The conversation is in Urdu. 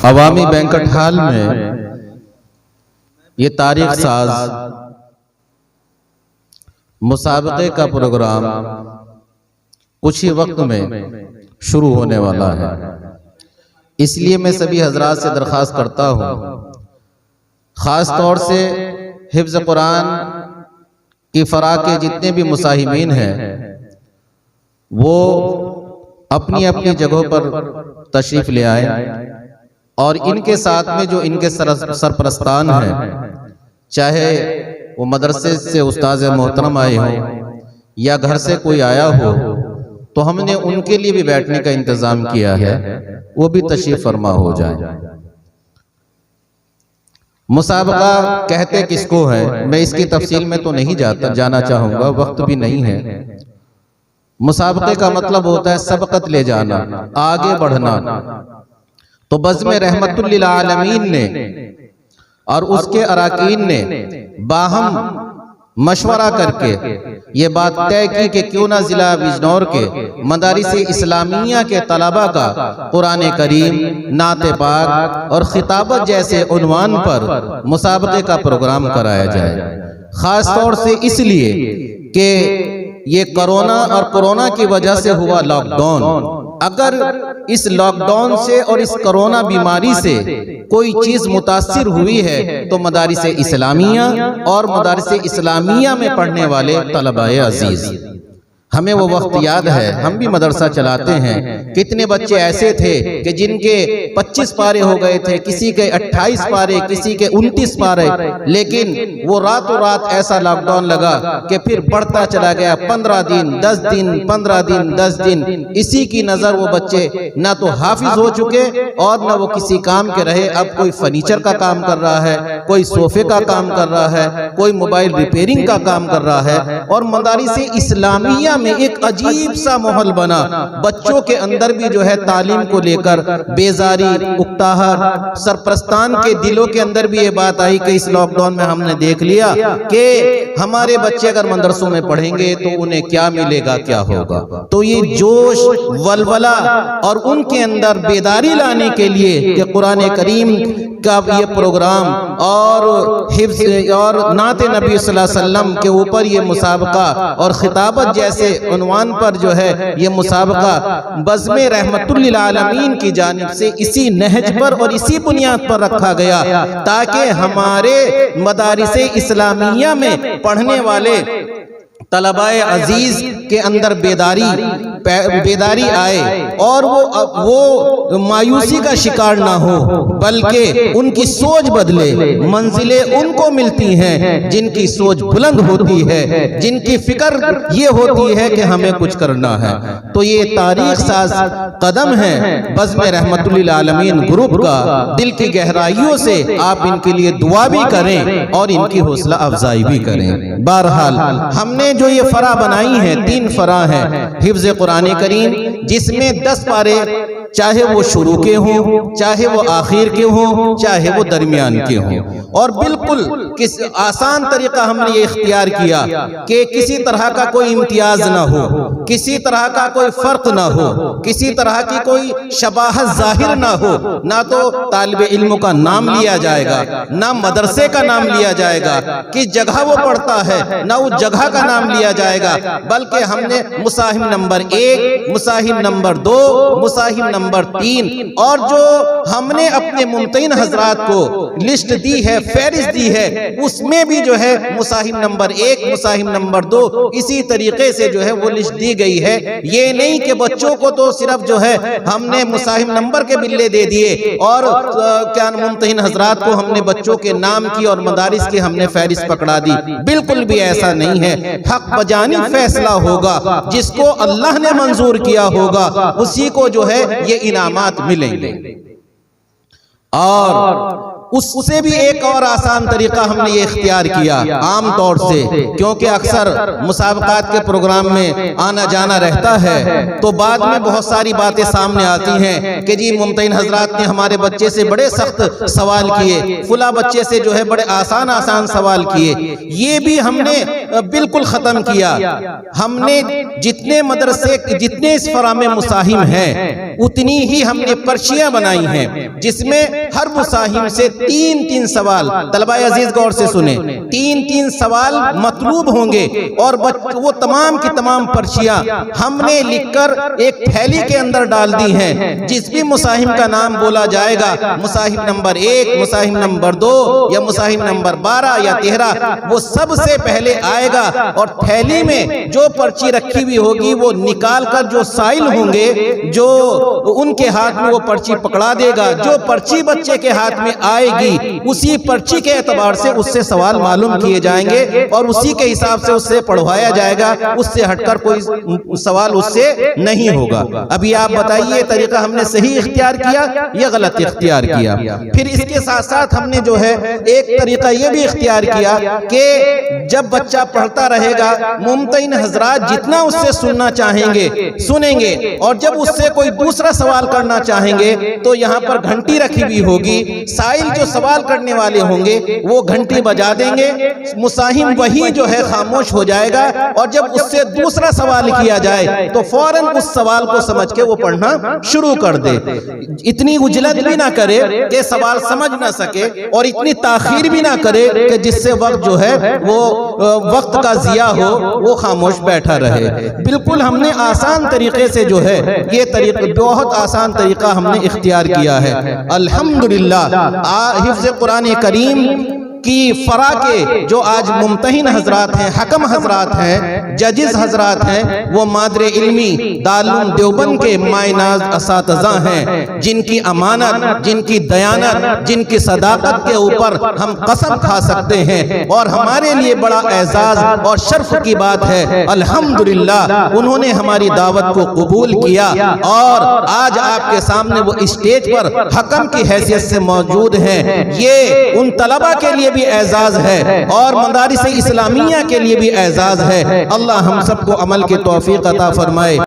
عوامی بینکٹ ہال میں یہ تاریخ ساز مسابقے کا پروگرام کچھ ہی وقت میں شروع ہونے والا ہے۔ اس لیے میں سبھی حضرات سے درخواست کرتا ہوں، خاص طور سے حفظ قرآن کی فراغ کے جتنے بھی مساہمین ہیں وہ اپنی اپنی جگہوں پر تشریف لے آئیں، اور ان کے ساتھ میں جو ان کے سرپرستان ہیں، چاہے وہ مدرسے سے استاذ محترم آئے ہوں یا گھر سے کوئی آیا ہو، تو ہم نے ان کے لیے بھی بیٹھنے کا انتظام کیا ہے، وہ بھی تشریف فرما ہو جائیں۔ مسابقہ کہتے کس کو ہے، میں اس کی تفصیل میں تو نہیں جانا چاہوں گا، وقت بھی نہیں ہے۔ مسابقے کا مطلب ہوتا ہے سبقت لے جانا، آگے بڑھنا۔ تو بزم رحمت للعالمین نے اور اس کے اراکین نے باہم مشورہ کر کے یہ بات طے کی کہ کیوں نہ ضلع بجنور کے مدارس اسلامیہ کے طلباء کا قرآن کریم، نعت پاک اور خطابت جیسے عنوان پر مسابقے کا پروگرام کرایا جائے، خاص طور سے اس لیے کہ یہ کرونا کی وجہ سے ہوا لاک ڈاؤن۔ اگر اس لاک ڈاؤن سے اور اس کرونا بیماری سے کوئی چیز متاثر ہوئی ہے تو مدارس اسلامیہ اور مدارس اسلامیہ میں پڑھنے والے طلباء عزیز، ہمیں وہ وقت یاد ہے، ہم بھی مدرسہ چلاتے ہیں، کتنے بچے ایسے تھے کہ جن کے 25 پارے ہو گئے تھے، کسی کے 28 پارے، کسی کے 29 پارے، لیکن وہ راتوں رات ایسا لاک ڈاؤن لگا کہ پھر بڑھتا چلا گیا، 15 دن 10 دن 15 دن 10 دن، اسی کی نظر وہ بچے نہ تو حافظ ہو چکے اور نہ وہ کسی کام کے رہے۔ اب کوئی فرنیچر کا کام کر رہا ہے، کوئی صوفے کا کام کر رہا ہے، کوئی موبائل ریپیرنگ کا کام کر رہا ہے، اور مدارس اسلامیہ میں ایک عجیب سا ماحول بنا، بچوں کے اندر بھی جو ہے تعلیم کو لے کر بیزاری، اکتاہٹ، سرپرستان کے دلوں کے اندر بھی یہ بات آئی کہ اس لاک ڈاؤن میں ہم نے دیکھ لیا کہ ہمارے بچے اگر مدرسوں میں پڑھیں گے تو انہیں کیا ملے گا، کیا ہوگا۔ تو یہ جوش، ولولہ اور ان کے اندر بیداری لانے کے لیے کہ قرآن کریم کا یہ پروگرام اور حفظ اور نعت نبی صلی اللہ علیہ وسلم کے اوپر یہ مسابقہ اور خطابت جیسے عنوان پر جو ہے یہ مسابقہ بزم رحمت للعالمین کی جانب سے اسی نہج پر اور اسی بنیاد پر رکھا گیا تاکہ ہمارے مدارس اسلامیہ میں پڑھنے والے طلباء عزیز کے اندر بیداری آئے اور وہ مایوسی کا شکار نہ ہو، بلکہ ان کی سوچ بدلے۔ منزلیں ان کو ملتی ہیں جن کی سوچ بلند ہوتی ہے، جن کی فکر یہ ہوتی ہے کہ ہمیں کچھ کرنا ہے۔ تو یہ تاریخ ساز قدم ہے بزم رحمت للعالمین گروپ کا، دل کی گہرائیوں سے آپ ان کے لیے دعا بھی کریں اور ان کی حوصلہ افزائی بھی کریں۔ بہرحال ہم نے جو یہ فرا بنائی ہے، 3 فرا ہیں، حفظ قرآن کریم جس میں 10 پارے، چاہے وہ شروع کے ہوں، چاہے وہ آخر کے ہوں، چاہے وہ درمیان کے ہوں، اور بالکل آسان طریقہ ہم نے یہ اختیار کیا کہ کسی طرح کا کوئی امتیاز نہ ہو، کسی طرح کا کوئی فرق نہ ہو، کسی طرح کی کوئی شباہت ظاہر نہ ہو، نہ تو طالب علم کا نام لیا جائے گا، نہ مدرسے کا نام لیا جائے گا، کس جگہ وہ پڑھتا ہے نہ اس جگہ کا نام لیا جائے گا، بلکہ ہم نے مساہم نمبر 1، مساہم نمبر 2، مساہم نمبر 3، اور جو ہم نے اپنے ممتحن حضرات کو لسٹ دی ہے، فہرست دی ہے، اس میں بھی جو ہے مساہم نمبر 1، مساہم نمبر 2 اسی طریقے سے جو ہے وہ لسٹ دی گئی ہے۔ یہ نہیں کہ بچوں کو تو صرف جو ہے ہم نے مساہم نمبر کے بلے دے دیے اور کیا ممتحن حضرات کو ہم نے بچوں کے نام کی اور مدارس کی ہم نے فہرست پکڑا دی، بالکل بھی ایسا نہیں ہے۔ حق بجانب فیصلہ ہوگا، جس کو اللہ نے منظور کیا ہوگا اسی کو جو ہے یہ انعامات ملیں گے۔ اور اس سے بھی ایک اور آسان طریقہ ہم نے یہ اختیار کیا، عام طور سے کیونکہ اکثر مسابقات کے پروگرام میں آنا جانا رہتا ہے تو بعد میں بہت ساری باتیں سامنے آتی ہیں کہ جی ممتحن حضرات نے ہمارے بچے سے بڑے سخت سوال کیے، فلاں بچے سے جو ہے بڑے آسان سوال کیے۔ یہ بھی ہم نے بالکل ختم کیا. ہم نے جتنے مدرسے جتنے اس فراہم مصاحم ہیں اتنی ہی ہم نے پرچیاں بنائی ہیں جس میں ہر مصاحم سے 3 سوال. طلبہ عزیز غور سے سنیں, 3 سوال مطلوب ہوں گے اور وہ تمام کی تمام پرچیاں ہم نے لکھ کر ایک تھیلی کے اندر ڈال دی ہیں. جس بھی مصاحم کا نام بولا جائے گا, مصاحم نمبر 1, مصاحم نمبر 2 یا مصاحم نمبر 12 یا 13, وہ سب سے پہلے آئے گا اور تھیلی میں جو پرچی رکھی ہوئی ہوگی وہ نکال کر جو سائل ہوں گے جو ان کے ہاتھ میں وہ پرچی پکڑا دے گا. جو پرچی بچے کے ہاتھ میں آئے گی اسی پرچی کے اعتبار سے اس سے سوال معلوم کیے جائیں گے اور اسی کے حساب سے اس سے پڑھوایا جائے گا. اس سے ہٹ کر کوئی سوال اس سے نہیں ہوگا. ابھی آپ بتائیے طریقہ ہم نے صحیح اختیار کیا یا غلط اختیار کیا؟ پھر اس کے ساتھ ساتھ ہم نے جو ہے ایک طریقہ یہ بھی اختیار کیا کہ جب بچہ پڑھتا رہے گا ممتحن حضرات جتنا اس سے سننا چاہیں گے سنیں گے, اور جب اس سے کوئی دوسرا سوال کرنا چاہیں گے تو یہاں پر گھنٹی رکھی ہوئی ہوگی. سائل جو سوال کرنے والے ہوں گے وہ گھنٹی بجا دیں گے, مصاحم وہی جو ہے خاموش ہو جائے گا, اور جب اس سے دوسرا سوال کیا جائے تو فوراً اس سوال کو سمجھ کے وہ پڑھنا شروع کر دے. اتنی اجلت بھی نہ کرے کہ سوال سمجھ نہ سکے اور اتنی تاخیر بھی نہ کرے کہ جس سے وقت جو ہے وہ وقت کا ضیاع ہو, وہ خاموش بیٹھا رہے. بالکل ہم نے آسان طریقے سے جو ہے یہ طریقہ بہت آسان طریقہ ہم نے اختیار کیا ہے. الحمدللہ حفظ قرآن کریم کی فرا کے جو آج ممتحن حضرات ہیں, حکم حضرات ہیں, ججز حضرات ہیں, وہ مادر علمی دارالعلوم دیوبند کے مائناز اساتذہ ہیں جن کی امانت, جن کی دیانت, جن کی صداقت کے اوپر ہم قسم کھا سکتے ہیں اور ہمارے لیے بڑا اعزاز اور شرف کی بات ہے. الحمدللہ انہوں نے ہماری دعوت کو قبول کیا اور آج آپ کے سامنے وہ اسٹیج پر حکم کی حیثیت سے موجود ہیں. یہ ان طلبہ کے لیے بھی اعزاز ہے اور مدارس اسلامیہ کے لیے بھی اعزاز ہے. اللہ ہم سب کو عمل کی توفیق عطا فرمائے.